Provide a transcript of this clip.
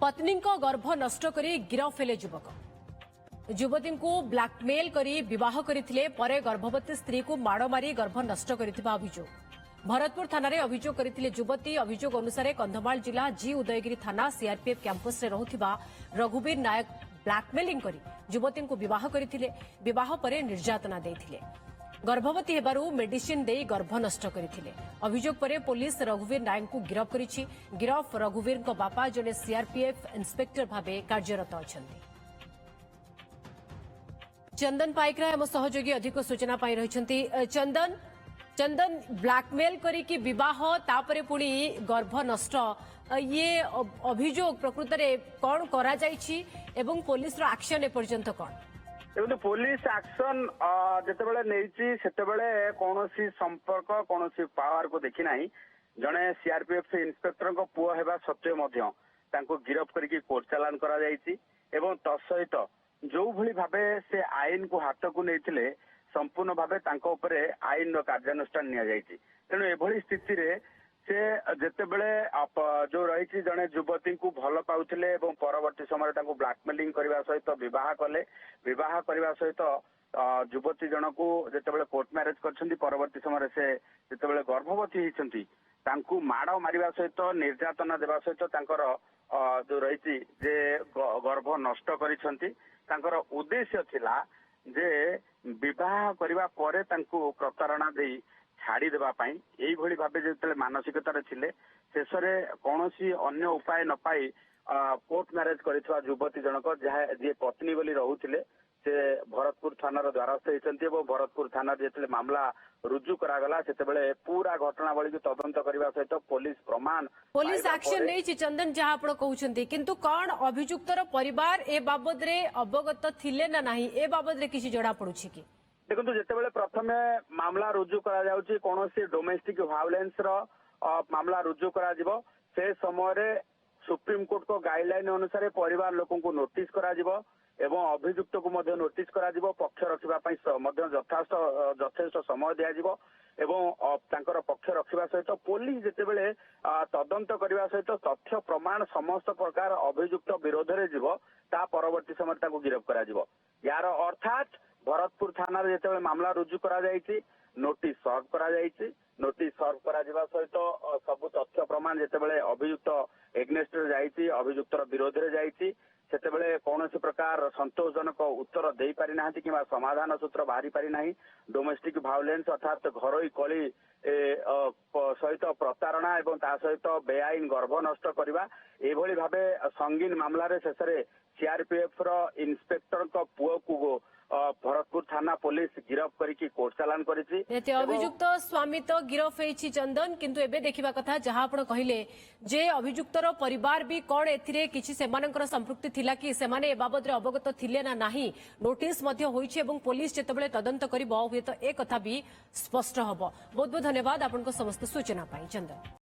पत्नी गर्भ नष्ट करी गिरफ हेले युवक युवती को ब्लैकमेल करी विवाह करथिले परे गर्भवती स्त्री को माड़ मारी गर्भ नष्ट करिथिबा अभियोग भरतपुर थाना रे अभियोग करथिले युवती अभियोग अनुसार कंधमाल जिला जी उदयगिरी थाना सीआरपीएफ कैंपस रे रहुथिबा रघुवीर नायक ब्लैकमेलिंग करी युवती को विवाह करथिले विवाह परे निर्यातना देथिले गर्भवती हेबारु मेडिसिन देई गर्भ नष्ट करथिले अभियोग परे पुलिस रघुवीर नायक को गिरफ करिछि गिरफ रघुवीर को बापा जने सीआरपीएफ इंस्पेक्टर भाबे कार्यरत अछंती चंदन पाइकरा एवं सहयोगी अधिक सूचना पाई रहिछंती चंदन ब्लैकमेल करी कि विवाह तापरे पुणी गर्भ नष्ट ये अभियोग प्रकृत रे कोन करा जाईछि एवं पुलिस रो एक्शन ए पर्यंत कोन देखो पुलिस एक्शन जितेबाला नहीं सेतेबाला कौनसी संपर्क कौनसी पावर को देखी ना जड़े सीआरपीएफ इन्स्पेक्टर पुओ हेबा सत्वे मध्य तांको गिरफ करके कोर्ट चालान करा जायछि एवं तत्सहित जो भली भाबे से आईन को हाथ को नहीं संपूर्ण भाबे तांको उपरे आईन रो कार्यानुष्ठान निया जायछि तेणु एभली स्थिति रे से जेतेबेले जो रही जड़े युवती को भल पाउथिले एवं परवर्ती समय तांको ब्लैकमेलिंग करबा सहित विवाह कले विवाह करबा सहित युवती जन को जेतेबेले कोर्ट मैरेज करछंती परवर्ती समय से जेतेबेले गर्भवती होइछंती तांको माड़ मारिबा सहित निर्यातना देबा सहित तांकर जो रही जे गर्भ नष्ट करिछंती तांकर उद्देश्य थिला जे विवाह करबा परे तांको प्रतारणा देई छाड़ी देबा पाई एई भली भाबे जेतेले मानसिकतार थिले शेषरे कोनोसी अन्य उपाय न पाई कोर्ट मैरेज करिथवा युवती जनक जे पत्नी बोली रहउथिले से भरतपुर थानार द्वारस्थ होइछंती एवं भरतपुर थाना जेतेले मामला रुजु करागला सेतेबेले पूरा घटनावली को तदंत करबा सहित पुलिस एक्शन नै छि चंदन जहा आपण कहउछंती किंतु कोन अभियुक्तर परिवार ए बाबद रे अवगत थिले ना नाही ए बाबद रे किछि जडा पडुछि कि देखो जितेबाला प्रथमे मामला रुजु करा जाउछि कोनोसी डोमेस्टिक वायलेंस रो मामला रुजु करा जिवो से समय रे सुप्रीम कोर्ट को गाइडलाइन अनुसार परिवार लोकन को नोटिस करा जिवो एवं अभियुक्त को मध्य नोटिस करा जिवो पक्ष रखिबा पई मध्य यथेष्ट समय दिया जिवो एवं तांकर पक्ष रखिबा सहित पुलिस जेतेबेले तदंत करबा सहित तथ्य प्रमाण समस्त प्रकार अभियुक्त विरोध रे जिवो ता परवर्ती समय ताको गिरफ करा जिवो यार अर्थात भरतपुर थाना जिते मामला रुजु करा जायछि नोटिस सर्व करा जायछि नोटिस सर्व करा जिबा सहित सब तथ्य प्रमाण जेतेबेले अभियुक्त एग्नेस्ट रे जायछि अभियुक्तर विरोध रे जायछि सेतेबेले कौनसी प्रकार संतोषजनक उत्तर दे पारि नाहंती किबा समाधान सूत्र बाहरी पारि नाही डोमेस्टिक वायलेंस अर्थात घरोई कली सहित प्रतारणा एवं ता सहित बेआईन गर्भ नष्ट करबा एभली भाबे संगीन मामला रे शेषरे सीआरपीएफ रो इन्स्पेक्टर को पुओ को भरतपुर थाना पुलिस गिरफ करके कोर्ट चालान करिछि अभियुक्त स्वामी तो गिरफ होइछि चंदन किंतु एबे देखिबा कथा जहा आपण कहिले जे अभियुक्तर परिवार भी कोन एथिरे किछि सेमानकर संपृक्ति थिला कि सेमाने ए बाबद रे अवगत थिले ना नाही नोटिस मध्ये होइछि एवं पुलिस जेतेबेले तदंत करिबो हुए तो ए कथा भी स्पष्ट हबो बहुत बहुत धन्यवाद आपनको समस्त सूचना पाई चंदन।